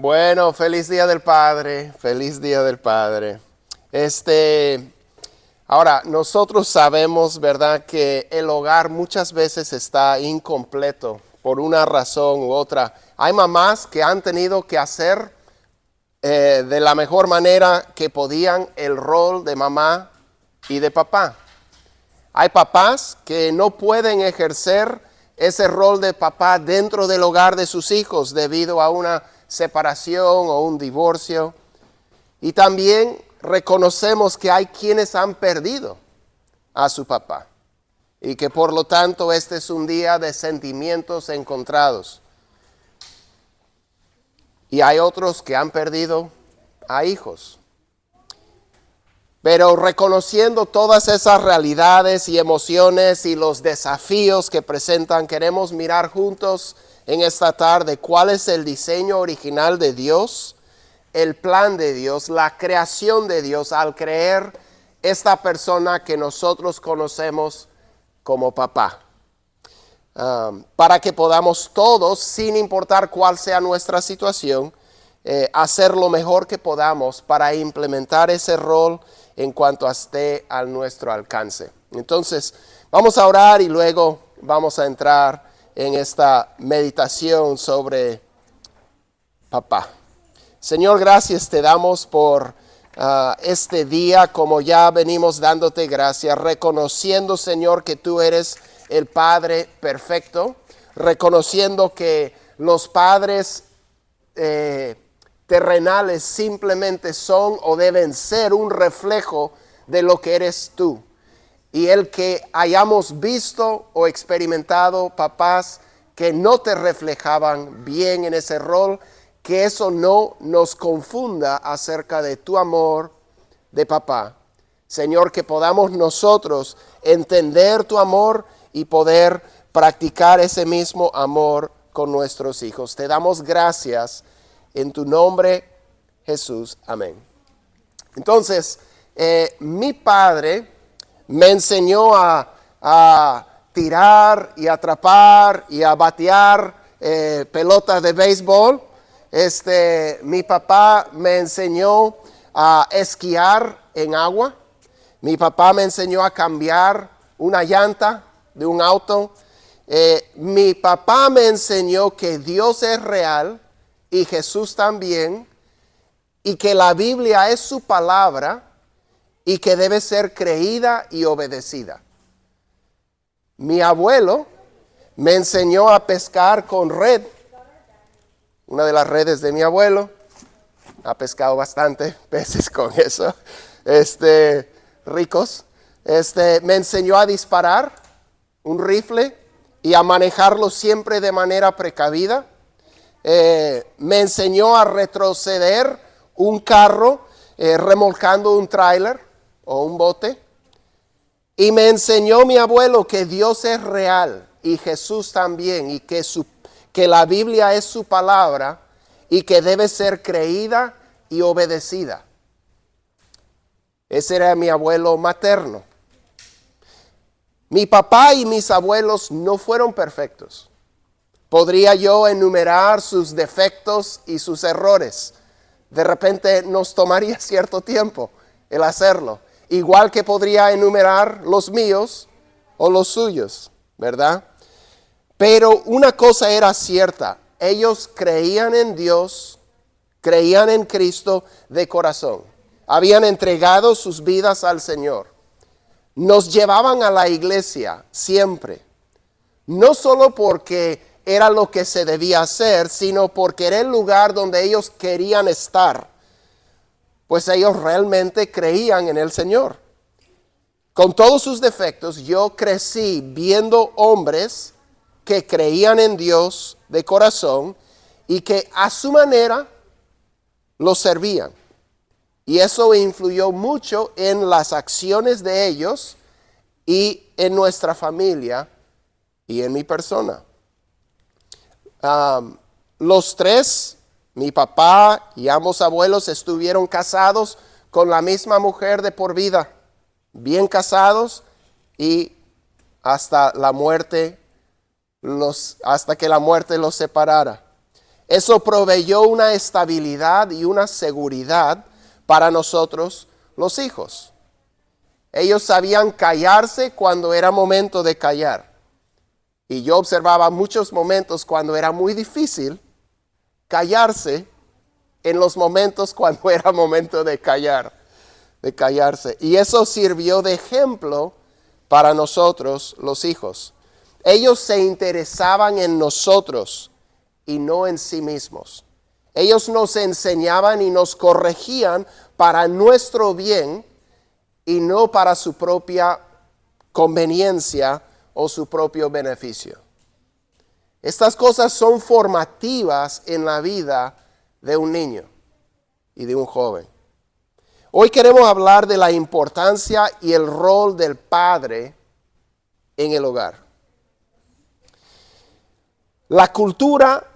Bueno, feliz Día del Padre, feliz Día del Padre. Ahora, nosotros sabemos, ¿verdad?, que el hogar muchas veces está incompleto por una razón u otra. Hay mamás que han tenido que hacer de la mejor manera que podían el rol de mamá y de papá. Hay papás que no pueden ejercer ese rol de papá dentro del hogar de sus hijos debido a una separación o un divorcio. Y también reconocemos que hay quienes han perdido a su papá y que por lo tanto este es un día de sentimientos encontrados. Y hay otros que han perdido a hijos. Pero reconociendo todas esas realidades y emociones y los desafíos que presentan, queremos mirar juntos en esta tarde cuál es el diseño original de Dios, el plan de Dios, la creación de Dios al crear esta persona que nosotros conocemos como papá. Para que podamos todos, sin importar cuál sea nuestra situación, hacer lo mejor que podamos para implementar ese rol en cuanto esté a nuestro alcance. Entonces, vamos a orar y luego vamos a entrar en esta meditación sobre papá. Señor, gracias te damos por este día, como ya venimos dándote gracias, reconociendo, Señor, que tú eres el Padre perfecto, reconociendo que los padres terrenales simplemente son o deben ser un reflejo de lo que eres tú. Y el que hayamos visto o experimentado papás que no te reflejaban bien en ese rol, que eso no nos confunda acerca de tu amor de papá. Señor, que podamos nosotros entender tu amor y poder practicar ese mismo amor con nuestros hijos. Te damos gracias en tu nombre, Jesús. Amén. Entonces, mi padre me enseñó a tirar y atrapar y a batear pelotas de béisbol. Mi papá me enseñó a esquiar en agua. Mi papá me enseñó a cambiar una llanta de un auto. Mi papá me enseñó que Dios es real y Jesús también, y que la Biblia es su palabra y que debe ser creída y obedecida. Mi abuelo me enseñó a pescar con red. Una de las redes de mi abuelo ha pescado bastante peces con eso, ricos. Me enseñó a disparar un rifle y a manejarlo siempre de manera precavida. Me enseñó a retroceder un carro remolcando un tráiler o un bote. Y me enseñó mi abuelo que Dios es real y Jesús también, y que la Biblia es su palabra y que debe ser creída y obedecida. Ese era mi abuelo materno. Mi papá y mis abuelos no fueron perfectos. Podría yo enumerar sus defectos y sus errores. De repente nos tomaría cierto tiempo el hacerlo. Igual que podría enumerar los míos o los suyos, ¿verdad? Pero una cosa era cierta. Ellos creían en Dios, creían en Cristo de corazón. Habían entregado sus vidas al Señor. Nos llevaban a la iglesia siempre. No solo porque era lo que se debía hacer, sino porque era el lugar donde ellos querían estar. Pues ellos realmente creían en el Señor. Con todos sus defectos, yo crecí viendo hombres que creían en Dios de corazón y que a su manera lo servían. Y eso influyó mucho en las acciones de ellos y en nuestra familia y en mi persona. Los tres, mi papá y ambos abuelos, estuvieron casados con la misma mujer de por vida, bien casados, y hasta que la muerte los separara. Eso proveyó una estabilidad y una seguridad para nosotros, los hijos. Ellos sabían callarse cuando era momento de callar. Y yo observaba muchos momentos cuando era muy difícil callarse, en los momentos cuando era momento de callarse. Y eso sirvió de ejemplo para nosotros, los hijos. Ellos se interesaban en nosotros y no en sí mismos. Ellos nos enseñaban y nos corregían para nuestro bien y no para su propia conveniencia o su propio beneficio. Estas cosas son formativas en la vida de un niño y de un joven. Hoy queremos hablar de la importancia y el rol del padre en el hogar. La cultura,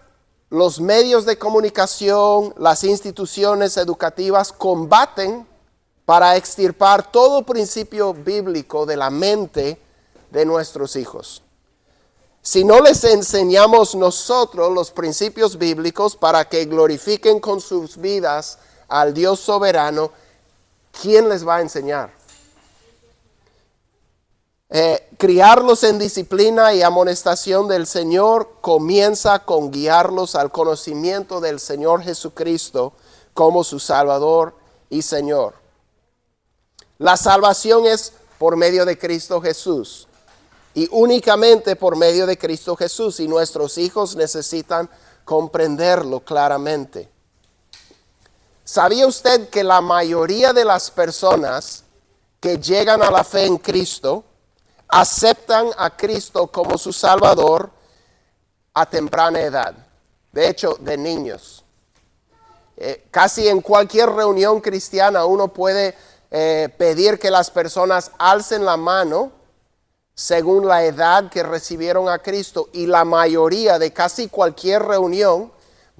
los medios de comunicación, las instituciones educativas combaten para extirpar todo principio bíblico de la mente de nuestros hijos. Si no les enseñamos nosotros los principios bíblicos para que glorifiquen con sus vidas al Dios soberano, ¿quién les va a enseñar? Criarlos en disciplina y amonestación del Señor comienza con guiarlos al conocimiento del Señor Jesucristo como su Salvador y Señor. La salvación es por medio de Cristo Jesús y únicamente por medio de Cristo Jesús, y nuestros hijos necesitan comprenderlo claramente. ¿Sabía usted que la mayoría de las personas que llegan a la fe en Cristo aceptan a Cristo como su Salvador a temprana edad? De hecho, de niños. Casi en cualquier reunión cristiana uno puede pedir que las personas alcen la mano según la edad que recibieron a Cristo, y la mayoría de casi cualquier reunión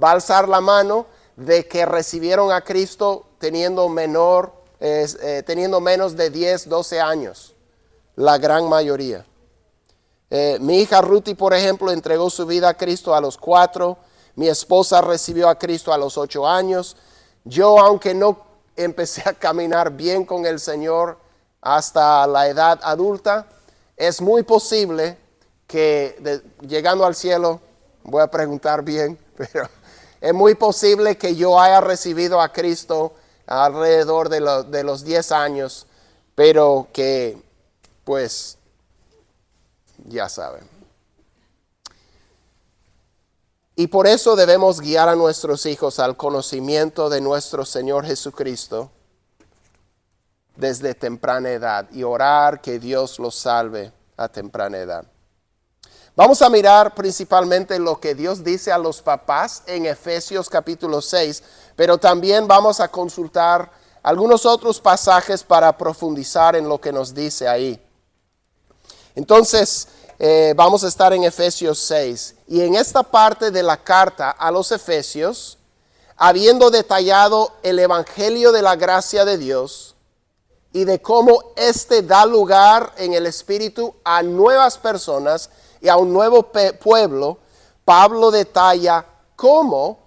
va a alzar la mano de que recibieron a Cristo teniendo menos de 10, 12 años. La gran mayoría. Mi hija Ruthie, por ejemplo, entregó su vida a Cristo a los 4. Mi esposa recibió a Cristo a los 8 años. Yo, aunque no empecé a caminar bien con el Señor hasta la edad adulta, es muy posible que llegando al cielo, voy a preguntar bien, pero es muy posible que yo haya recibido a Cristo alrededor de los 10 años, pero que, pues, ya saben. Y por eso debemos guiar a nuestros hijos al conocimiento de nuestro Señor Jesucristo desde temprana edad y orar que Dios los salve a temprana edad. Vamos a mirar principalmente lo que Dios dice a los papás en Efesios capítulo 6, pero también vamos a consultar algunos otros pasajes para profundizar en lo que nos dice ahí. Entonces, vamos a estar en Efesios 6. Y en esta parte de la carta a los Efesios, habiendo detallado el evangelio de la gracia de Dios y de cómo éste da lugar en el Espíritu a nuevas personas y a un nuevo pueblo, Pablo detalla cómo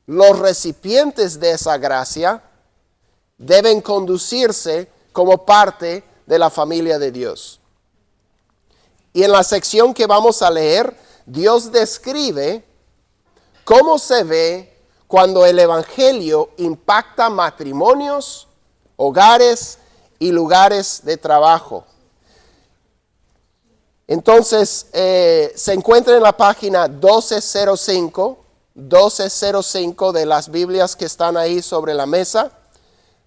los recipientes de esa gracia deben conducirse como parte de la familia de Dios. Y en la sección que vamos a leer, Dios describe cómo se ve cuando el evangelio impacta matrimonios, hogares y lugares de trabajo. Entonces, se encuentra en la página 1205 de las Biblias que están ahí sobre la mesa.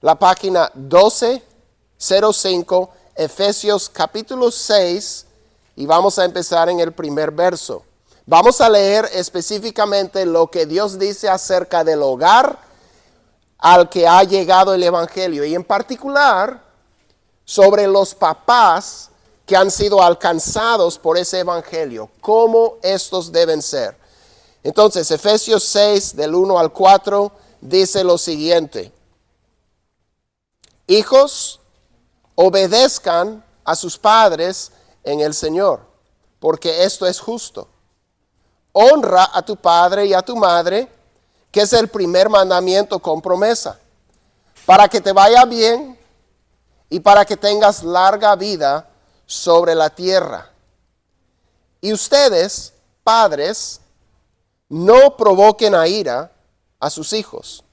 La página 1205, Efesios capítulo 6, y vamos a empezar en el primer verso. Vamos a leer específicamente lo que Dios dice acerca del hogar al que ha llegado el evangelio, y en particular sobre los papás que han sido alcanzados por ese evangelio, cómo estos deben ser. Entonces, Efesios 6, del 1 al 4, dice lo siguiente: hijos, obedezcan a sus padres en el Señor, porque esto es justo. Honra a tu padre y a tu madre, que es el primer mandamiento con promesa, para que te vaya bien y para que tengas larga vida sobre la tierra. Y ustedes, padres, no provoquen a ira a sus hijos,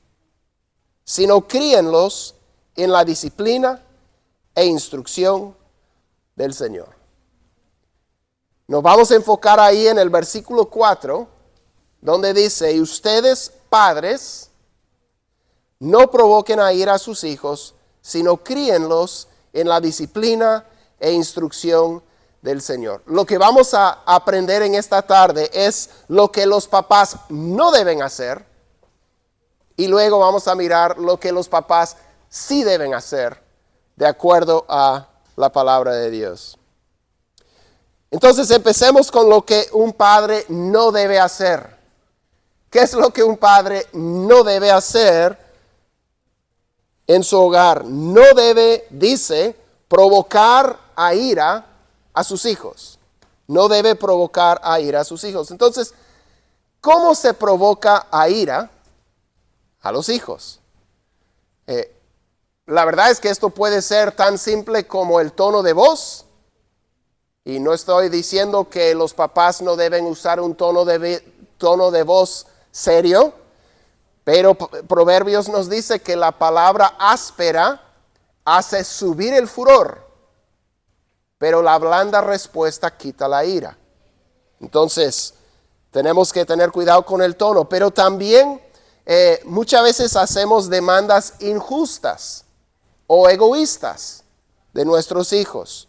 sino críenlos en la disciplina e instrucción del Señor. Nos vamos a enfocar ahí en el versículo 4, donde dice, y ustedes, padres, no provoquen a ira a sus hijos, sino críenlos en la disciplina e instrucción del Señor. Lo que vamos a aprender en esta tarde es lo que los papás no deben hacer, y luego vamos a mirar lo que los papás sí deben hacer de acuerdo a la palabra de Dios. Entonces empecemos con lo que un padre no debe hacer. ¿Qué es lo que un padre no debe hacer en su hogar? No debe, dice, provocar a ira a sus hijos. No debe provocar a ira a sus hijos. Entonces, ¿cómo se provoca a ira a los hijos? La verdad es que esto puede ser tan simple como el tono de voz. Y no estoy diciendo que los papás no deben usar un tono de voz serio, pero Proverbios nos dice que la palabra áspera hace subir el furor, pero la blanda respuesta quita la ira. Entonces, tenemos que tener cuidado con el tono, pero también muchas veces hacemos demandas injustas o egoístas de nuestros hijos.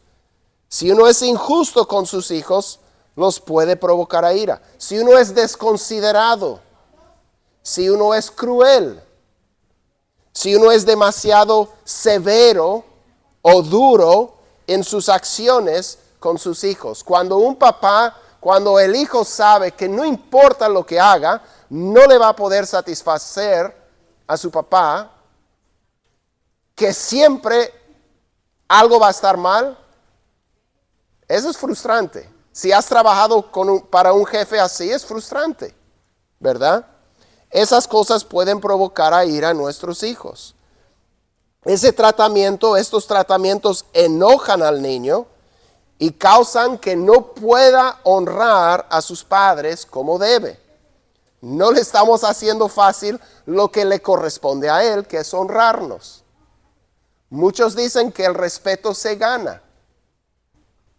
Si uno es injusto con sus hijos, los puede provocar a ira. Si uno es desconsiderado, si uno es cruel, si uno es demasiado severo o duro en sus acciones con sus hijos. Cuando el hijo sabe que no importa lo que haga, no le va a poder satisfacer a su papá, que siempre algo va a estar mal, eso es frustrante. Si has trabajado para un jefe así, es frustrante, ¿verdad? Esas cosas pueden provocar a ira a nuestros hijos. Estos tratamientos enojan al niño y causan que no pueda honrar a sus padres como debe. No le estamos haciendo fácil lo que le corresponde a él, que es honrarnos. Muchos dicen que el respeto se gana.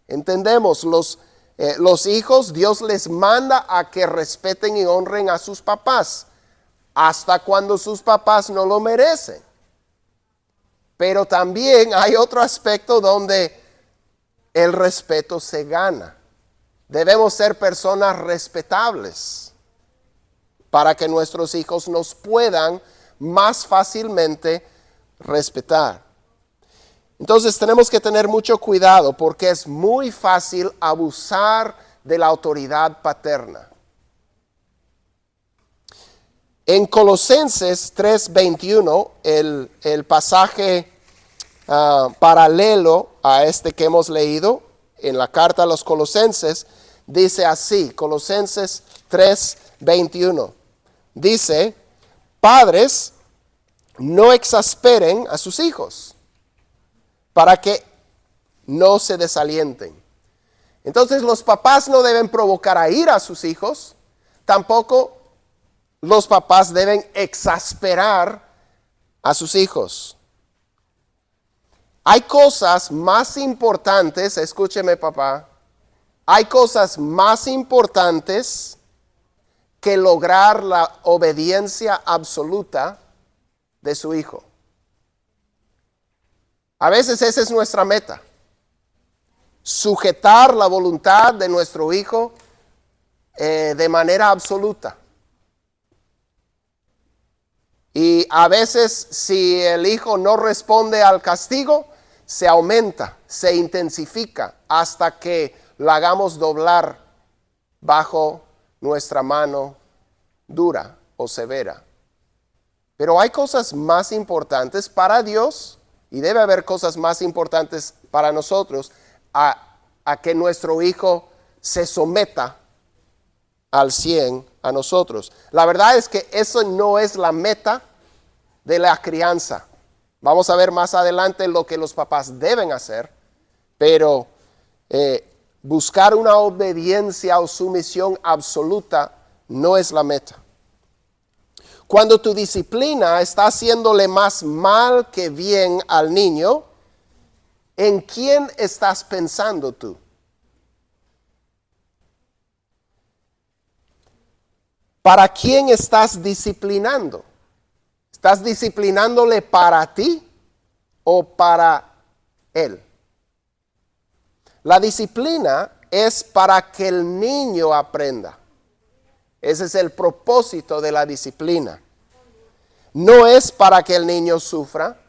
Entendemos, los hijos, Dios les manda a que respeten y honren a sus papás, hasta cuando sus papás no lo merecen. Pero también hay otro aspecto donde el respeto se gana. Debemos ser personas respetables para que nuestros hijos nos puedan más fácilmente respetar. Entonces tenemos que tener mucho cuidado porque es muy fácil abusar de la autoridad paterna. En Colosenses 3:21, el pasaje paralelo a este que hemos leído en la carta a los Colosenses, dice así, Colosenses 3:21, dice, padres, no exasperen a sus hijos, para que no se desalienten. Entonces los papás no deben provocar a ira a sus hijos, tampoco los papás deben exasperar a sus hijos. Hay cosas más importantes, escúcheme papá, hay cosas más importantes que lograr la obediencia absoluta de su hijo. A veces esa es nuestra meta, sujetar la voluntad de nuestro hijo de manera absoluta. Y a veces si el hijo no responde al castigo, se aumenta, se intensifica hasta que lo hagamos doblar bajo nuestra mano dura o severa. Pero hay cosas más importantes para Dios y debe haber cosas más importantes para nosotros a que nuestro hijo se someta al 100 a nosotros. La verdad es que eso no es la meta de la crianza. Vamos a ver más adelante lo que los papás deben hacer, pero buscar una obediencia o sumisión absoluta no es la meta. Cuando tu disciplina está haciéndole más mal que bien al niño, ¿en quién estás pensando tú? ¿Para quién estás disciplinando? ¿Estás disciplinándole para ti o para él? La disciplina es para que el niño aprenda. Ese es el propósito de la disciplina. No es para que el niño sufra,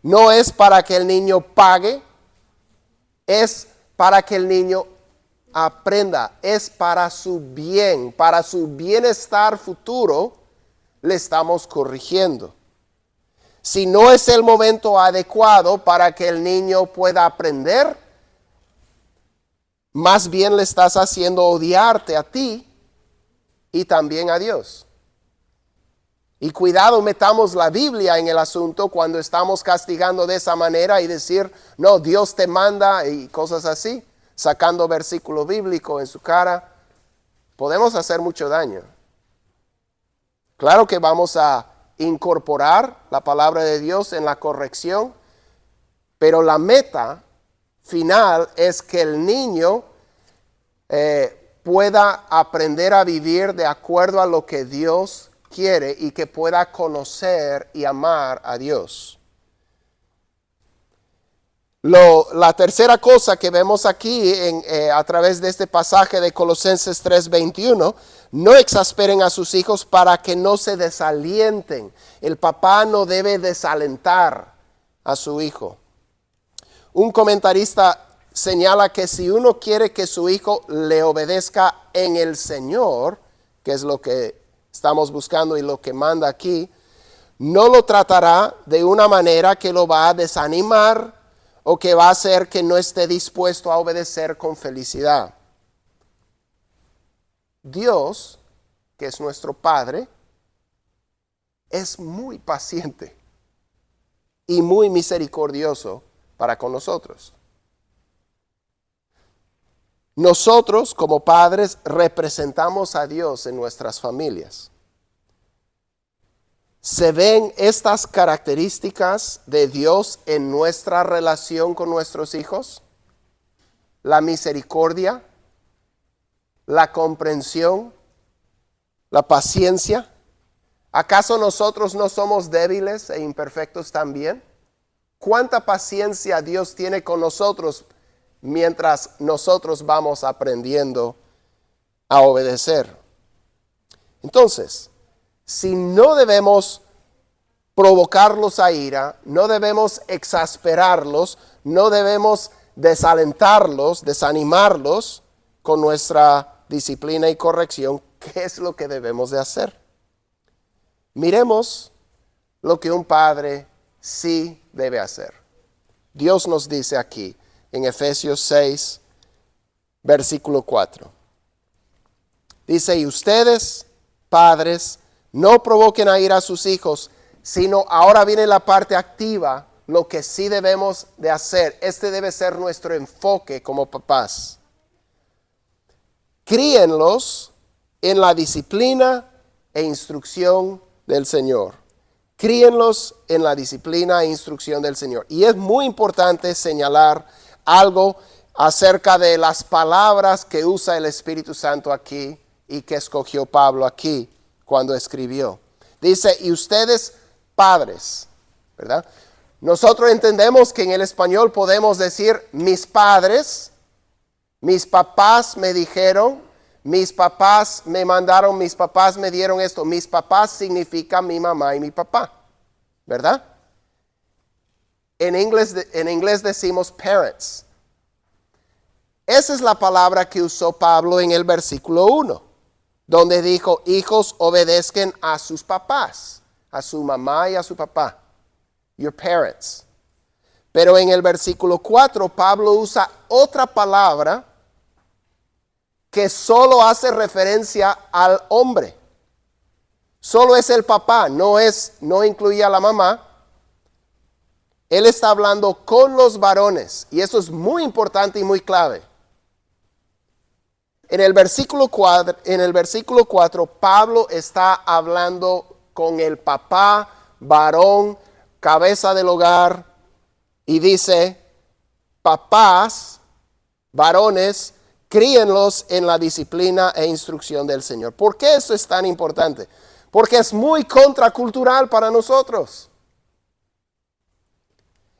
no es para que el niño pague, es para que el niño aprenda, es para su bien, para su bienestar futuro, le estamos corrigiendo. Si no es el momento adecuado para que el niño pueda aprender, más bien le estás haciendo odiarte a ti y también a Dios. Y cuidado, metamos la Biblia en el asunto cuando estamos castigando de esa manera y decir, no, Dios te manda y cosas así, sacando versículo bíblico en su cara. Podemos hacer mucho daño. Claro que vamos a incorporar la palabra de Dios en la corrección, pero la meta final es que el niño pueda aprender a vivir de acuerdo a lo que Dios quiere y que pueda conocer y amar a Dios. La tercera cosa que vemos aquí a través de este pasaje de Colosenses 3:21, no exasperen a sus hijos para que no se desalienten. El papá no debe desalentar a su hijo. Un comentarista señala que si uno quiere que su hijo le obedezca en el Señor, que es lo que estamos buscando y lo que manda aquí, no lo tratará de una manera que lo va a desanimar o que va a hacer que no esté dispuesto a obedecer con felicidad. Dios, que es nuestro Padre, es muy paciente y muy misericordioso para con nosotros. Nosotros como padres representamos a Dios en nuestras familias. ¿Se ven estas características de Dios en nuestra relación con nuestros hijos? La misericordia, la comprensión, la paciencia. ¿Acaso nosotros no somos débiles e imperfectos también? ¿Cuánta paciencia Dios tiene con nosotros mientras nosotros vamos aprendiendo a obedecer? Entonces, si no debemos provocarlos a ira, no debemos exasperarlos, no debemos desalentarlos, desanimarlos con nuestra disciplina y corrección, ¿qué es lo que debemos de hacer? Miremos lo que un padre sí debe hacer. Dios nos dice aquí en Efesios 6, versículo 4. Dice, y ustedes, padres, no provoquen a ira a sus hijos, sino ahora viene la parte activa, lo que sí debemos de hacer. Este debe ser nuestro enfoque como papás. Críenlos en la disciplina e instrucción del Señor. Críenlos en la disciplina e instrucción del Señor. Y es muy importante señalar algo acerca de las palabras que usa el Espíritu Santo aquí y que escogió Pablo aquí cuando escribió. Dice, y ustedes padres, ¿verdad? Nosotros entendemos que en el español podemos decir mis padres, mis papás me dijeron, mis papás me mandaron, mis papás me dieron esto. Mis papás significa mi mamá y mi papá, ¿verdad? En inglés decimos parents. Esa es la palabra que usó Pablo en el versículo 1, donde dijo, hijos obedezcan a sus papás, a su mamá y a su papá, your parents. Pero en el versículo 4, Pablo usa otra palabra que solo hace referencia al hombre. Solo es el papá, no incluye a la mamá. Él está hablando con los varones, y eso es muy importante y muy clave. En el versículo 4, Pablo está hablando con el papá, varón, cabeza del hogar, y dice: papás, varones, críenlos en la disciplina e instrucción del Señor. ¿Por qué eso es tan importante? Porque es muy contracultural para nosotros.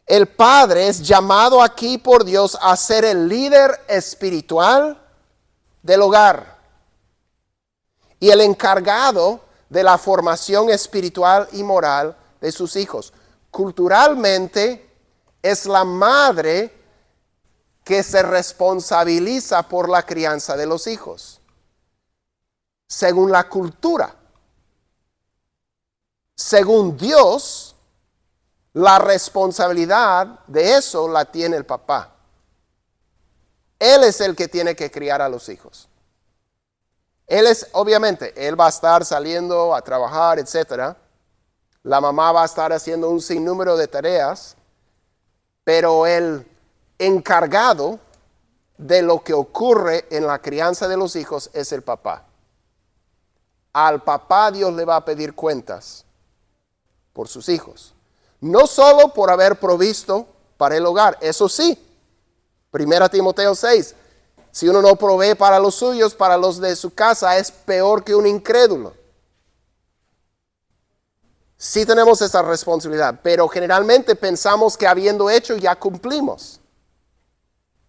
El padre es llamado aquí por Dios a ser el líder espiritual del hogar y el encargado de la formación espiritual y moral de sus hijos. Culturalmente es la madre que se responsabiliza por la crianza de los hijos, según la cultura. Según Dios, la responsabilidad de eso la tiene el papá. Él es el que tiene que criar a los hijos. Obviamente, él va a estar saliendo a trabajar, etc. La mamá va a estar haciendo un sinnúmero de tareas, pero el encargado de lo que ocurre en la crianza de los hijos es el papá. Al papá Dios le va a pedir cuentas por sus hijos. No solo por haber provisto para el hogar, eso sí. 1 Timoteo 6, si uno no provee para los suyos, para los de su casa, es peor que un incrédulo. Sí tenemos esa responsabilidad, pero generalmente pensamos que habiendo hecho ya cumplimos.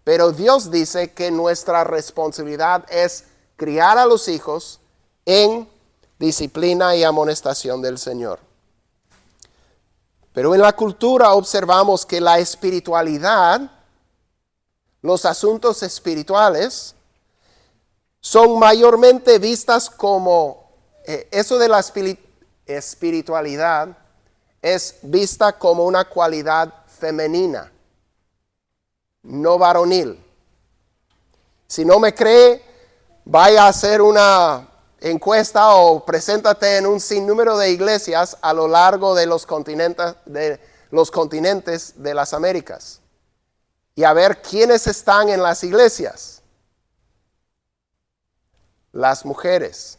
Pero Dios dice que nuestra responsabilidad es criar a los hijos en disciplina y amonestación del Señor. Pero en la cultura observamos que la espiritualidad, los asuntos espirituales, son mayormente vistas como, eso de la espiritualidad es vista como una cualidad femenina, no varonil. Si no me cree, vaya a hacer una encuesta o preséntate en un sinnúmero de iglesias a lo largo de los continentes de las Américas y a ver quiénes están en las iglesias. Las mujeres.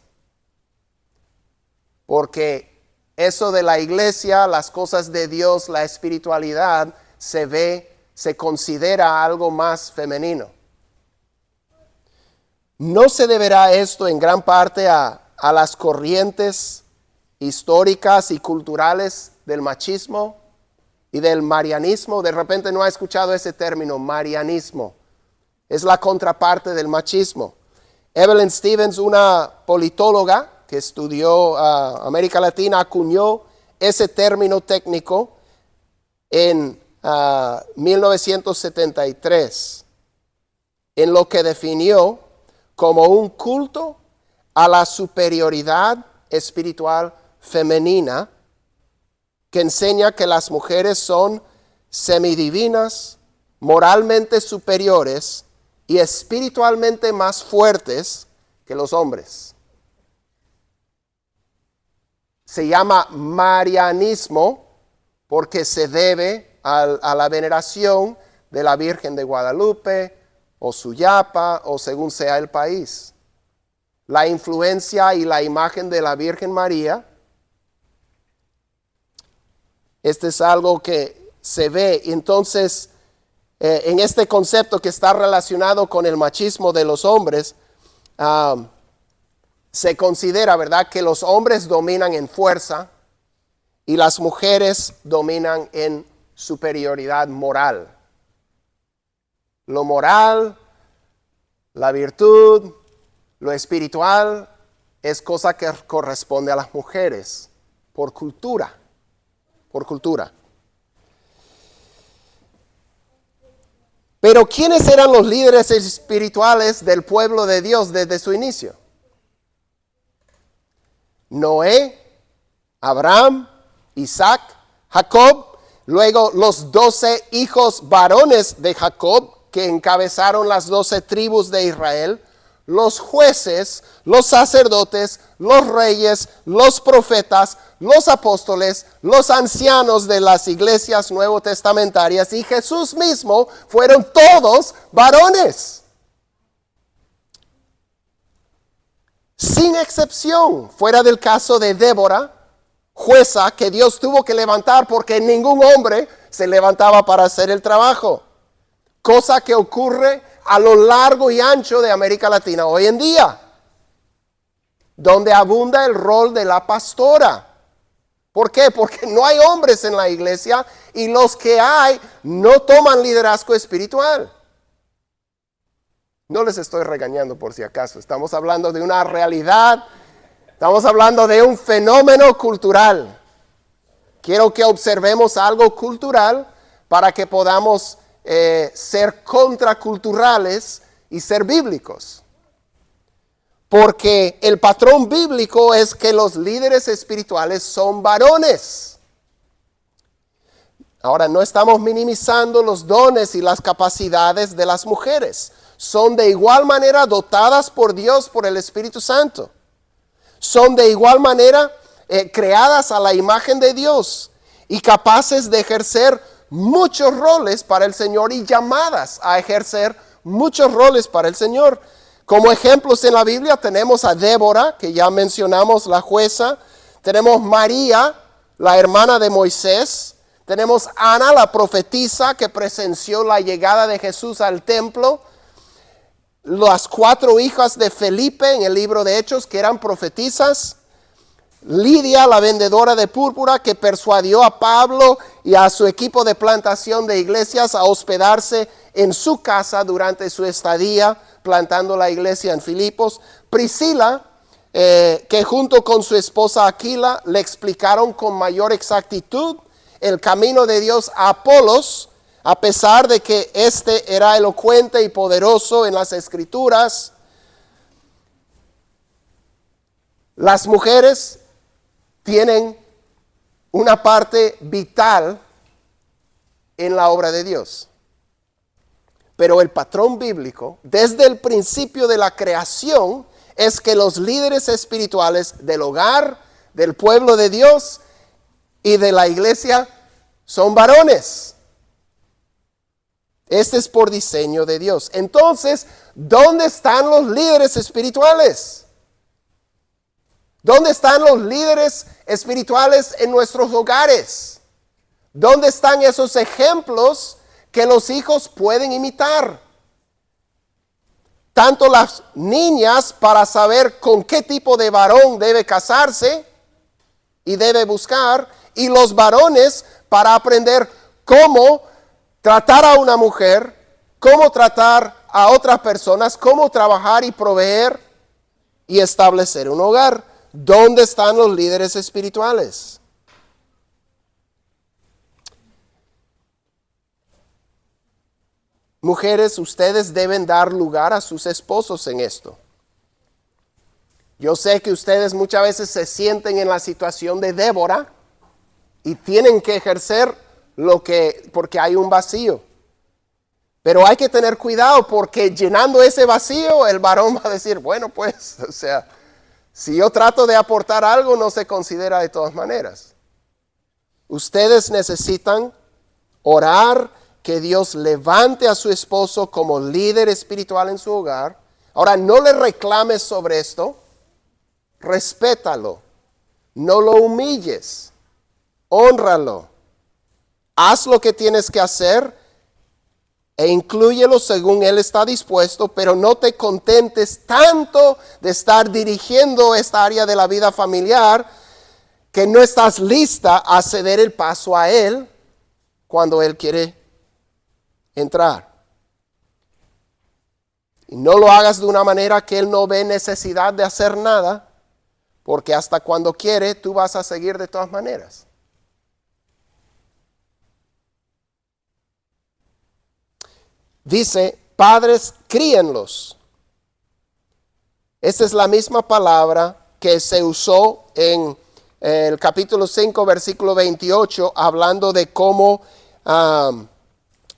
Porque eso de la iglesia, las cosas de Dios, la espiritualidad, se considera algo más femenino. No se deberá esto en gran parte a las corrientes históricas y culturales del machismo y del marianismo. De repente no ha escuchado ese término, marianismo. Es la contraparte del machismo. Evelyn Stevens, una politóloga que estudió América Latina, acuñó ese término técnico en 1973, en lo que definió como un culto a la superioridad espiritual femenina que enseña que las mujeres son semidivinas, moralmente superiores y espiritualmente más fuertes que los hombres. Se llama marianismo porque se debe a la veneración de la Virgen de Guadalupe, o Suyapa, o según sea el país. La influencia y la imagen de la Virgen María, este es algo que se ve. Entonces, en este concepto que está relacionado con el machismo de los hombres, se considera, ¿verdad?, que los hombres dominan en fuerza y las mujeres dominan en superioridad moral. Lo moral, la virtud, lo espiritual es cosa que corresponde a las mujeres por cultura, Pero ¿quiénes eran los líderes espirituales del pueblo de Dios desde su inicio? Noé, Abraham, Isaac, Jacob, luego los 12 hijos varones de Jacob que encabezaron las 12 tribus de Israel, los jueces, los sacerdotes, los reyes, los profetas, los apóstoles, los ancianos de las iglesias nuevotestamentarias y Jesús mismo fueron todos varones. Sin excepción, fuera del caso de Débora, jueza que Dios tuvo que levantar porque ningún hombre se levantaba para hacer el trabajo. Cosa que ocurre a lo largo y ancho de América Latina hoy en día, donde abunda el rol de la pastora. ¿Por qué? Porque no hay hombres en la iglesia y los que hay no toman liderazgo espiritual. No les estoy regañando por si acaso, estamos hablando de una realidad, estamos hablando de un fenómeno cultural. Quiero que observemos algo cultural para que podamos ser contraculturales y ser bíblicos. Porque el patrón bíblico es que los líderes espirituales son varones. Ahora, no estamos minimizando los dones y las capacidades de las mujeres. Son de igual manera dotadas por Dios, por el Espíritu Santo. Son de igual manera creadas a la imagen de Dios y capaces de ejercer muchos roles para el Señor y llamadas a ejercer muchos roles para el Señor. Como ejemplos en la Biblia tenemos a Débora, que ya mencionamos, la jueza. Tenemos María, la hermana de Moisés. Tenemos Ana, la profetisa, que presenció la llegada de Jesús al templo. Las 4 hijas de Felipe en el libro de Hechos, que eran profetisas. Lidia, la vendedora de púrpura, que persuadió a Pablo y a su equipo de plantación de iglesias a hospedarse en su casa durante su estadía plantando la iglesia en Filipos. Priscila, que junto con su esposa Aquila le explicaron con mayor exactitud el camino de Dios a Apolos, a pesar de que éste era elocuente y poderoso en las escrituras. Las mujeres tienen una parte vital en la obra de Dios. Pero el patrón bíblico, desde el principio de la creación, es que los líderes espirituales del hogar, del pueblo de Dios y de la iglesia son varones. Este es por diseño de Dios. Entonces, ¿dónde están los líderes espirituales? ¿Dónde están los líderes espirituales en nuestros hogares? ¿Dónde están esos ejemplos que los hijos pueden imitar? Tanto las niñas para saber con qué tipo de varón debe casarse y debe buscar, y los varones para aprender cómo tratar a una mujer, cómo tratar a otras personas, cómo trabajar y proveer y establecer un hogar. ¿Dónde están los líderes espirituales? Mujeres, ustedes deben dar lugar a sus esposos en esto. Yo sé que ustedes muchas veces se sienten en la situación de Débora y tienen que ejercer porque hay un vacío. Pero hay que tener cuidado porque llenando ese vacío, el varón va a decir, bueno pues, si yo trato de aportar algo, no se considera de todas maneras. Ustedes necesitan orar que Dios levante a su esposo como líder espiritual en su hogar. Ahora, no le reclames sobre esto. Respétalo. No lo humilles. Hónralo. Haz lo que tienes que hacer e inclúyelo según él está dispuesto, pero no te contentes tanto de estar dirigiendo esta área de la vida familiar que no estás lista a ceder el paso a él cuando él quiere entrar. Y no lo hagas de una manera que él no ve necesidad de hacer nada, porque hasta cuando quiere tú vas a seguir de todas maneras. Dice, padres, críenlos. Esta es la misma palabra que se usó en el capítulo 5, versículo 28, hablando de cómo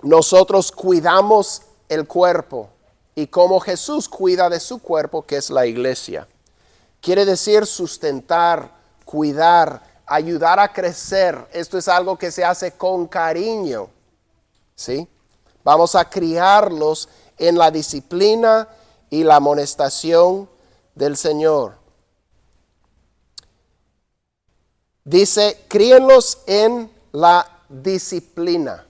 nosotros cuidamos el cuerpo. y cómo Jesús cuida de su cuerpo, que es la iglesia. Quiere decir sustentar, cuidar, ayudar a crecer. Esto es algo que se hace con cariño, ¿sí? Vamos a criarlos en la disciplina y la amonestación del Señor. Dice, críenlos en la disciplina.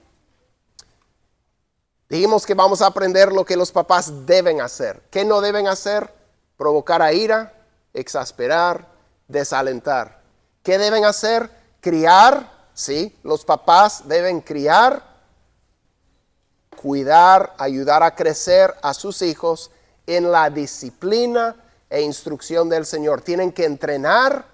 Dijimos que vamos a aprender lo que los papás deben hacer. ¿Qué no deben hacer? Provocar a ira, exasperar, desalentar. ¿Qué deben hacer? Criar, ¿sí? Los papás deben criar, cuidar, ayudar a crecer a sus hijos en la disciplina e instrucción del Señor. Tienen que entrenar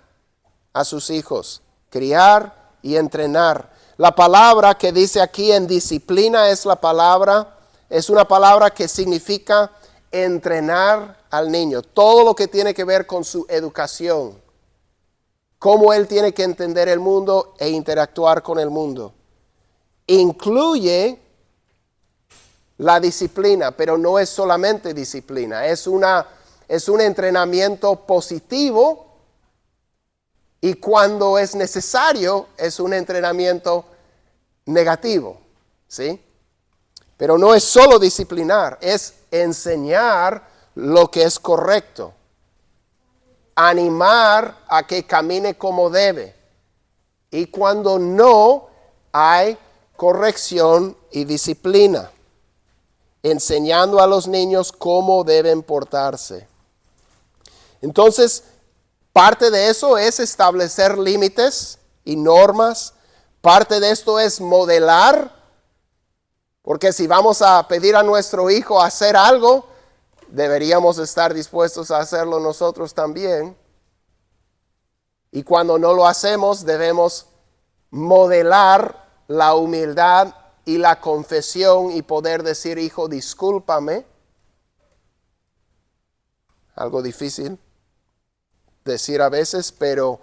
a sus hijos, criar y entrenar. La palabra que dice aquí en disciplina es una palabra que significa entrenar al niño. Todo lo que tiene que ver con su educación, cómo él tiene que entender el mundo e interactuar con el mundo. Incluye la disciplina, pero no es solamente disciplina, es un entrenamiento positivo, y cuando es necesario es un entrenamiento negativo, ¿sí? Pero no es solo disciplinar, es enseñar lo que es correcto, animar a que camine como debe, y cuando no hay corrección y disciplina, enseñando a los niños cómo deben portarse. Entonces, parte de eso es establecer límites y normas. Parte de esto es modelar, porque si vamos a pedir a nuestro hijo hacer algo, deberíamos estar dispuestos a hacerlo nosotros también. Y cuando no lo hacemos, debemos modelar la humildad y la confesión y poder decir, hijo, discúlpame. Algo difícil decir a veces, pero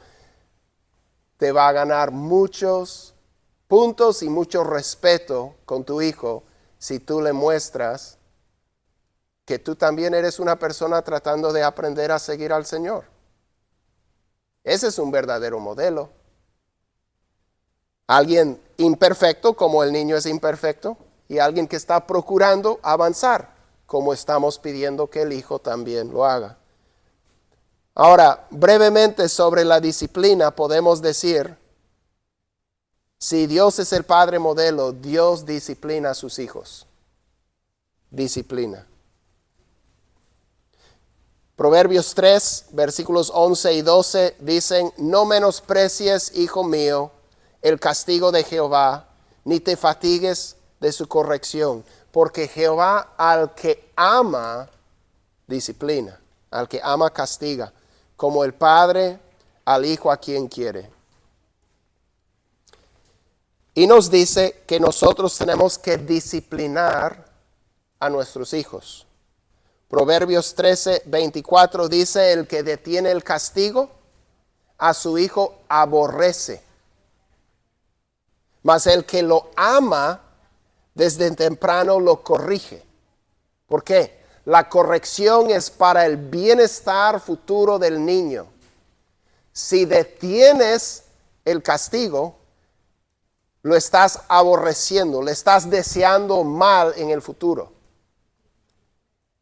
te va a ganar muchos puntos y mucho respeto con tu hijo si tú le muestras que tú también eres una persona tratando de aprender a seguir al Señor. Ese es un verdadero modelo. Alguien imperfecto, como el niño es imperfecto, y alguien que está procurando avanzar, como estamos pidiendo que el hijo también lo haga. Ahora, brevemente sobre la disciplina podemos decir, si Dios es el Padre modelo, Dios disciplina a sus hijos. Disciplina. Proverbios 3, versículos 11 y 12 dicen, no menosprecies, hijo mío, el castigo de Jehová, ni te fatigues de su corrección, porque Jehová al que ama, disciplina, al que ama castiga, como el padre al hijo a quien quiere. Y nos dice que nosotros tenemos que disciplinar a nuestros hijos. Proverbios 13, 24 dice, el que detiene el castigo, a su hijo aborrece. Mas el que lo ama, desde temprano lo corrige. ¿Por qué? La corrección es para el bienestar futuro del niño. Si detienes el castigo, lo estás aborreciendo, le estás deseando mal en el futuro.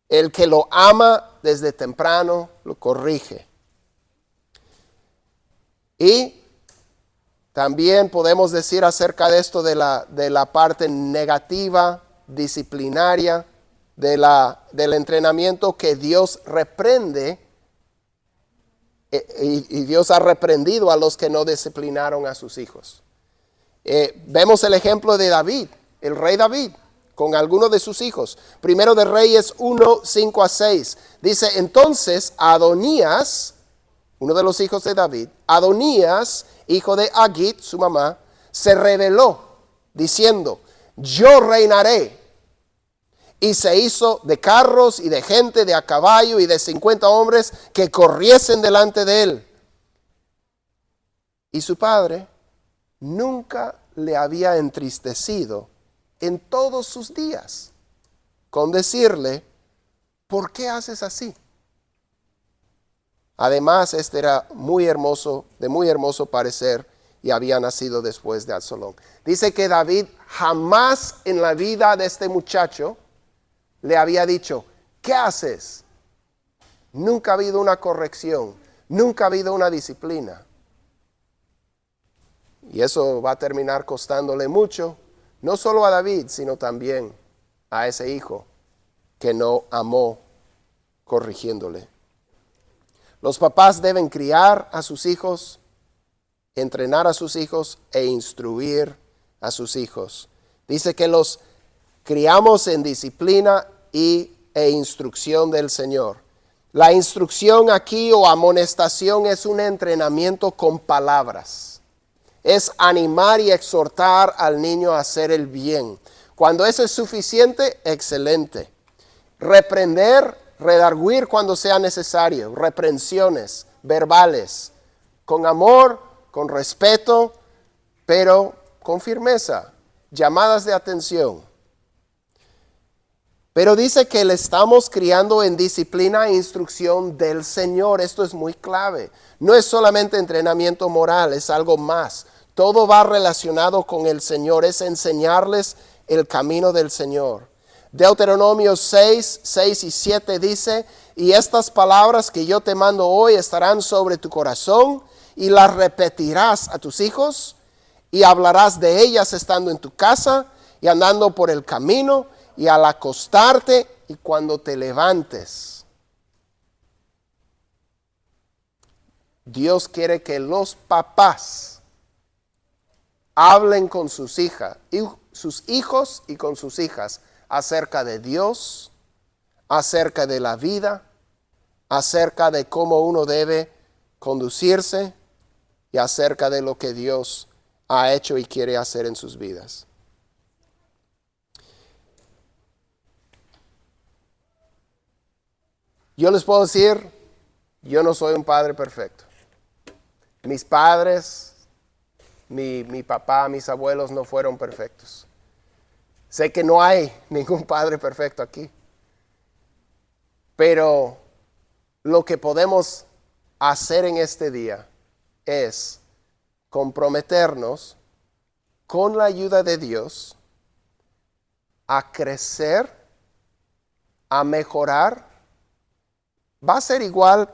El que lo ama desde temprano lo corrige. Y también podemos decir acerca de esto de la parte negativa, disciplinaria, del entrenamiento, que Dios reprende y Dios ha reprendido a los que no disciplinaron a sus hijos. Vemos el ejemplo de David, el rey David, con algunos de sus hijos. Primero de Reyes 1, 5 a 6. Dice, entonces Adonías, uno de los hijos de David, Adonías, hijo de Agit, su mamá, se rebeló, diciendo, yo reinaré. Y se hizo de carros y de gente, de a caballo y de 50 hombres que corriesen delante de él. Y su padre nunca le había entristecido en todos sus días, con decirle, ¿por qué haces así? Además, este era muy hermoso, de muy hermoso parecer, y había nacido después de Absalón. Dice que David jamás en la vida de este muchacho le había dicho, ¿qué haces? Nunca ha habido una corrección, nunca ha habido una disciplina. Y eso va a terminar costándole mucho, no solo a David, sino también a ese hijo que no amó corrigiéndole. Los papás deben criar a sus hijos, entrenar a sus hijos e instruir a sus hijos. Dice que los criamos en disciplina e instrucción del Señor. La instrucción aquí o amonestación es un entrenamiento con palabras. Es animar y exhortar al niño a hacer el bien. Cuando eso es suficiente, excelente. Reprender, redarguir cuando sea necesario. Reprensiones verbales, con amor, con respeto, pero con firmeza. Llamadas de atención. Pero dice que le estamos criando en disciplina e instrucción del Señor. Esto es muy clave. No es solamente entrenamiento moral, es algo más. Todo va relacionado con el Señor. Es enseñarles el camino del Señor. Deuteronomio 6, 6 y 7 dice, y estas palabras que yo te mando hoy estarán sobre tu corazón y las repetirás a tus hijos y hablarás de ellas estando en tu casa y andando por el camino y al acostarte y cuando te levantes. Dios quiere que los papás hablen con sus hijos y con sus hijas acerca de Dios, acerca de la vida, acerca de cómo uno debe conducirse y acerca de lo que Dios ha hecho y quiere hacer en sus vidas. Yo les puedo decir, yo no soy un padre perfecto. Mis padres, mi papá, mis abuelos no fueron perfectos. Sé que no hay ningún padre perfecto aquí. Pero lo que podemos hacer en este día es comprometernos con la ayuda de Dios a crecer, a mejorar. Va a ser igual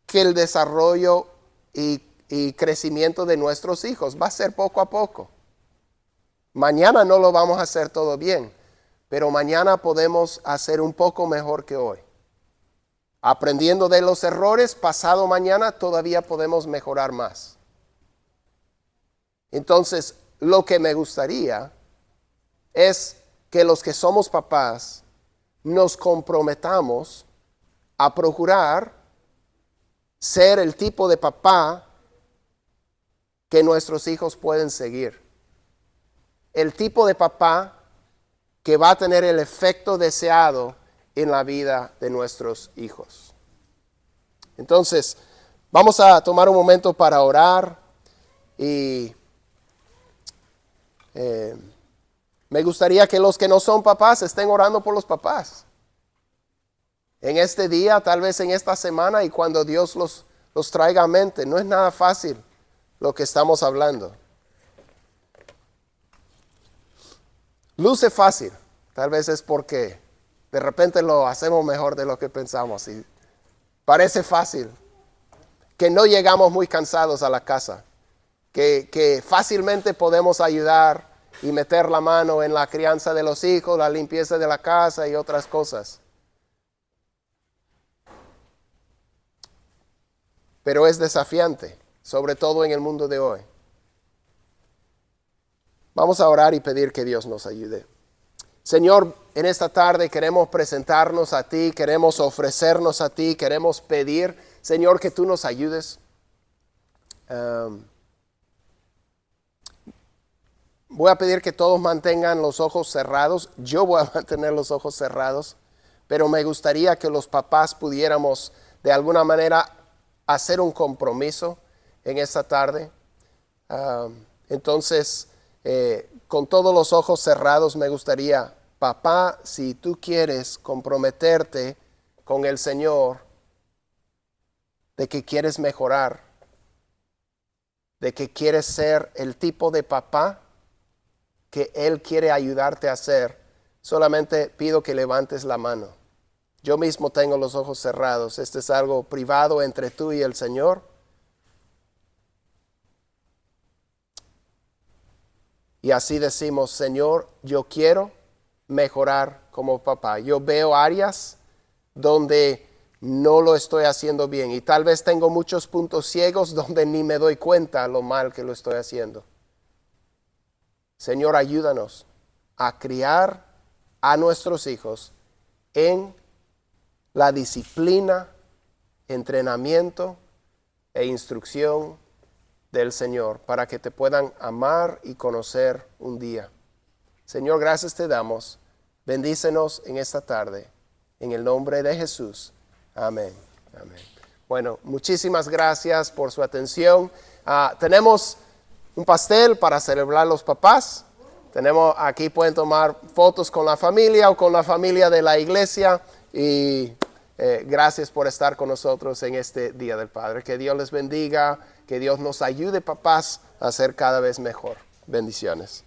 que el desarrollo y crecimiento de nuestros hijos. Va a ser poco a poco. Mañana no lo vamos a hacer todo bien, pero mañana podemos hacer un poco mejor que hoy. Aprendiendo de los errores, pasado mañana todavía podemos mejorar más. Entonces, lo que me gustaría es que los que somos papás nos comprometamos a procurar ser el tipo de papá que nuestros hijos pueden seguir. El tipo de papá que va a tener el efecto deseado en la vida de nuestros hijos. Entonces, vamos a tomar un momento para orar y me gustaría que los que no son papás estén orando por los papás. En este día, tal vez en esta semana y cuando Dios los traiga a mente. No es nada fácil lo que estamos hablando. Luce fácil, tal vez es porque de repente lo hacemos mejor de lo que pensamos y parece fácil, que no llegamos muy cansados a la casa, que fácilmente podemos ayudar y meter la mano en la crianza de los hijos, la limpieza de la casa y otras cosas. Pero es desafiante, sobre todo en el mundo de hoy. Vamos a orar y pedir que Dios nos ayude. Señor, en esta tarde queremos presentarnos a ti, queremos ofrecernos a ti, queremos pedir, Señor, que tú nos ayudes. Voy a pedir que todos mantengan los ojos cerrados. Yo voy a mantener los ojos cerrados, pero me gustaría que los papás pudiéramos de alguna manera hacer un compromiso en esta tarde. Entonces, con todos los ojos cerrados, me gustaría, papá, si tú quieres comprometerte con el Señor de que quieres mejorar, de que quieres ser el tipo de papá que Él quiere ayudarte a ser, solamente pido que levantes la mano. Yo mismo tengo los ojos cerrados. Este es algo privado entre tú y el Señor. Y así decimos, Señor, yo quiero mejorar como papá. Yo veo áreas donde no lo estoy haciendo bien y tal vez tengo muchos puntos ciegos donde ni me doy cuenta lo mal que lo estoy haciendo. Señor, ayúdanos a criar a nuestros hijos en la disciplina, entrenamiento e instrucción del Señor para que te puedan amar y conocer un día. Señor, gracias te damos. Bendícenos en esta tarde. En el nombre de Jesús. Amén. Amén. Bueno, muchísimas gracias por su atención. Tenemos un pastel para celebrar los papás. Aquí pueden tomar fotos con la familia o con la familia de la iglesia. Y gracias por estar con nosotros en este Día del Padre. Que Dios les bendiga. Que Dios nos ayude, papás, a ser cada vez mejor. Bendiciones.